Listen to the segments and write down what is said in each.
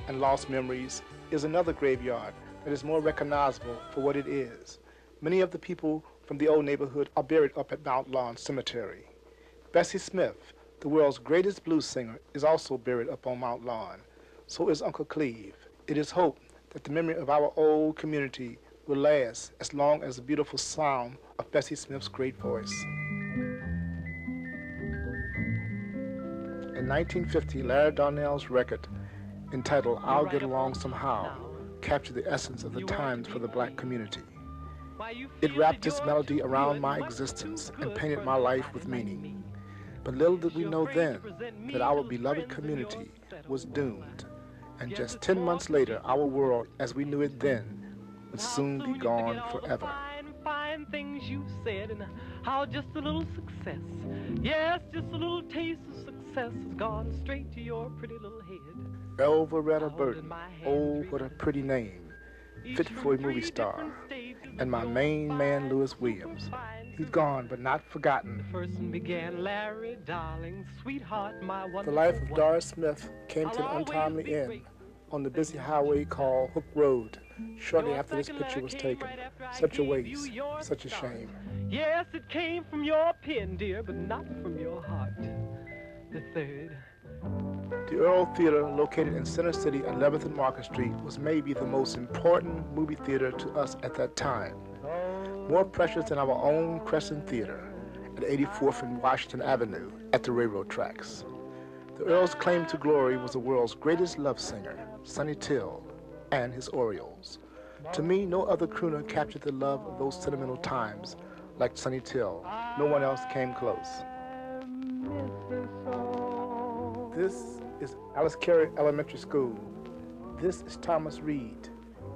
and lost memories is another graveyard that is more recognizable for what it is. Many of the people from the old neighborhood are buried up at Mount Lawn Cemetery. Bessie Smith, the world's greatest blues singer, is also buried up on Mount Lawn. So is Uncle Cleve. It is hoped that the memory of our old community will last as long as the beautiful sound of Bessie Smith's great voice. In 1950, Larry Darnell's record entitled I'll Get Along Somehow captured the essence of the times for the black community. It wrapped its melody around my existence and painted my life with meaning. But little did we know then that our beloved community was doomed, and just 10 months later, our world as we knew it then would soon be gone forever. Fine things you said, and how just a little success, yes, just a little taste of success has gone straight to your pretty little head. Elveretta Burton, oh, what a pretty name, fit for a movie star. And my main man, Lewis Williams. He's gone, but not forgotten. The first one began, Larry, darling, sweetheart, my wonderful. The life of Doris Smith came to an untimely end on the busy highway called Hook Road, shortly after this picture was taken. Such a waste, such a shame. Yes, it came from your pen, dear, but not from your heart. The third. The Earl Theater, located in Center City at 11th and Market Street, was maybe the most important movie theater to us at that time. More precious than our own Crescent Theater at 84th and Washington Avenue at the railroad tracks. The Earl's claim to glory was the world's greatest love singer, Sonny Till, and his Orioles. To me, no other crooner captured the love of those sentimental times like Sonny Till. No one else came close. This is Alice Carey Elementary School. This is Thomas Reed.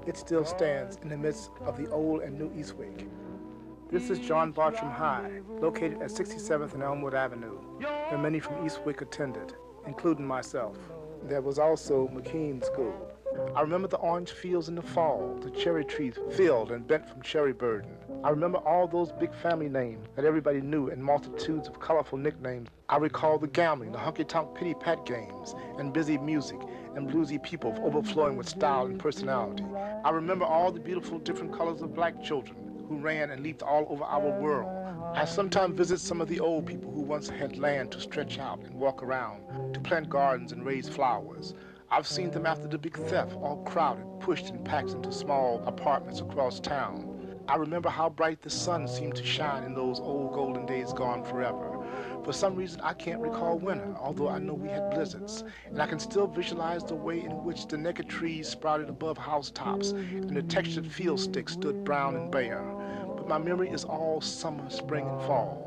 It still stands in the midst of the old and new Eastwick. This is John Bartram High, located at 67th and Elmwood Avenue, where many from Eastwick attended, including myself. There was also McKean School. I remember the orange fields in the fall, the cherry trees filled and bent from cherry burden. I remember all those big family names that everybody knew and multitudes of colorful nicknames. I recall the gambling, the honky-tonk pity-pat games, and busy music, and bluesy people overflowing with style and personality. I remember all the beautiful different colors of black children who ran and leaped all over our world. I sometimes visit some of the old people who once had land to stretch out and walk around, to plant gardens and raise flowers. I've seen them after the big theft, all crowded, pushed and packed into small apartments across town. I remember how bright the sun seemed to shine in those old golden days gone forever. For some reason, I can't recall winter, although I know we had blizzards. And I can still visualize the way in which the naked trees sprouted above housetops and the textured field sticks stood brown and bare. But my memory is all summer, spring, and fall.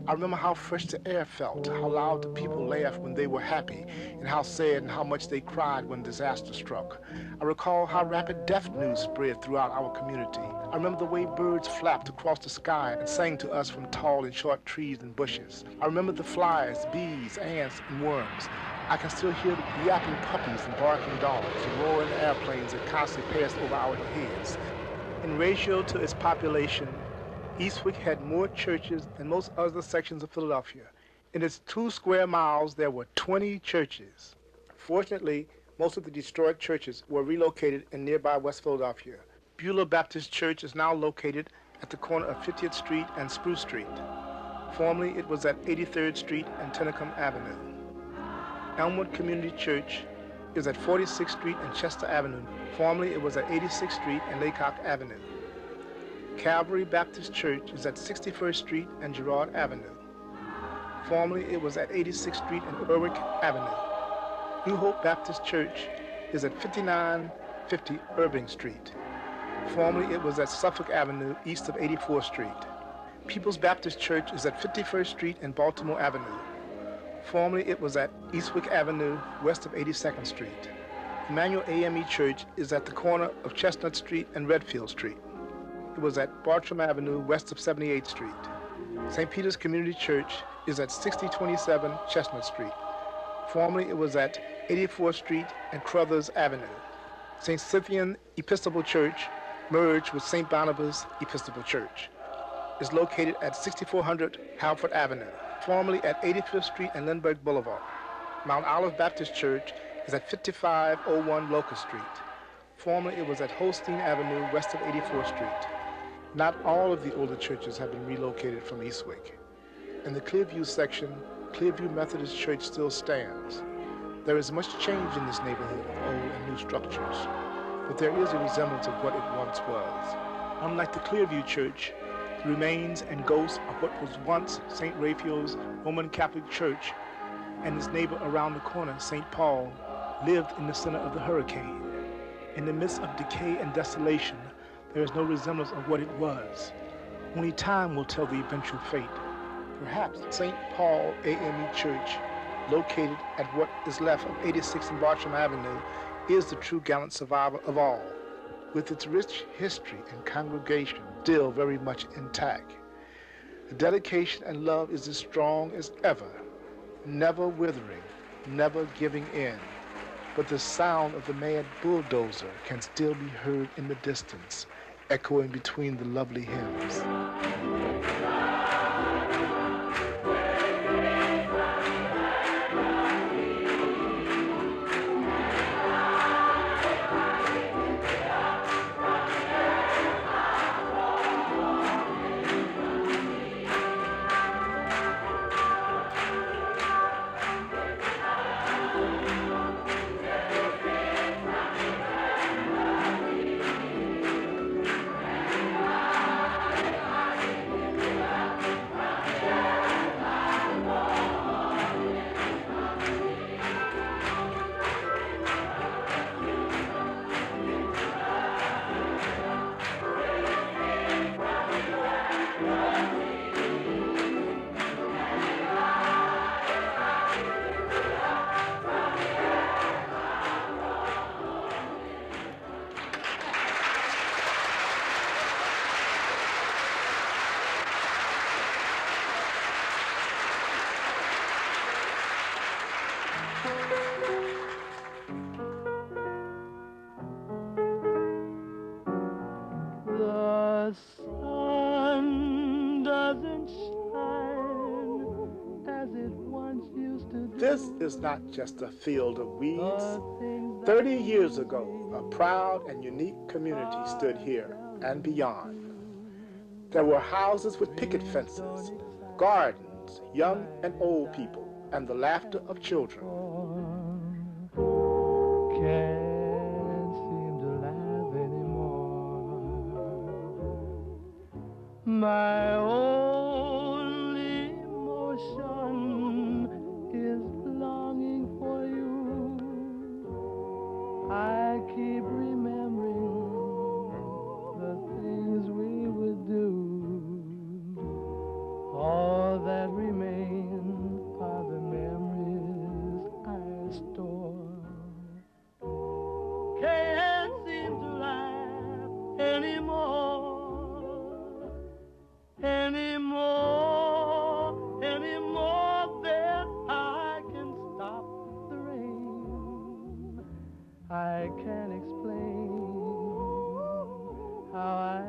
I remember how fresh the air felt, how loud the people laughed when they were happy, and how sad and how much they cried when disaster struck. I recall how rapid death news spread throughout our community. I remember the way birds flapped across the sky and sang to us from tall and short trees and bushes. I remember the flies, bees, ants, and worms. I can still hear the yapping puppies and barking dogs, the roaring airplanes that constantly passed over our heads. In ratio to its population, Eastwick had more churches than most other sections of Philadelphia. In its 2 square miles, there were 20 churches. Fortunately, most of the destroyed churches were relocated in nearby West Philadelphia. Beulah Baptist Church is now located at the corner of 50th Street and Spruce Street. Formerly, it was at 83rd Street and Tennycombe Avenue. Elmwood Community Church is at 46th Street and Chester Avenue. Formerly, it was at 86th Street and Laycock Avenue. Calvary Baptist Church is at 61st Street and Girard Avenue. Formerly, it was at 86th Street and Berwick Avenue. New Hope Baptist Church is at 5950 Irving Street. Formerly, it was at Suffolk Avenue, east of 84th Street. People's Baptist Church is at 51st Street and Baltimore Avenue. Formerly, it was at Eastwick Avenue, west of 82nd Street. Emmanuel AME Church is at the corner of Chestnut Street and Redfield Street. It was at Bartram Avenue, west of 78th Street. St. Peter's Community Church is at 6027 Chestnut Street. Formerly, it was at 84th Street and Crothers Avenue. St. Cyprian Episcopal Church merged with St. Barnabas Episcopal Church. Is located at 6400 Halford Avenue. Formerly at 85th Street and Lindbergh Boulevard. Mount Olive Baptist Church is at 5501 Locust Street. Formerly, it was at Holstein Avenue, west of 84th Street. Not all of the older churches have been relocated from Eastwick. In the Clearview section, Clearview Methodist Church still stands. There is much change in this neighborhood of old and new structures, but there is a resemblance of what it once was. Unlike the Clearview Church, the remains and ghosts of what was once St. Raphael's Roman Catholic Church and its neighbor around the corner, St. Paul, lived in the center of the hurricane. In the midst of decay and desolation, there is no resemblance of what it was. Only time will tell the eventual fate. Perhaps St. Paul AME Church, located at what is left of 86th and Bartram Avenue, is the true gallant survivor of all, with its rich history and congregation still very much intact. The dedication and love is as strong as ever, never withering, never giving in. But the sound of the mad bulldozer can still be heard in the distance, echoing between the lovely hymns. The sun doesn't shine as it once used to do. This is not just a field of weeds. 30 years ago, a proud and unique community stood here and beyond. There were houses with picket fences, gardens, young and old people, and the laughter of children. Can't seem to laugh anymore. My only emotion is longing for you. I keep remembering the things we would do. All that remain are the memories I store. Can't seem to laugh anymore, anymore than I can stop the rain. I can't explain how I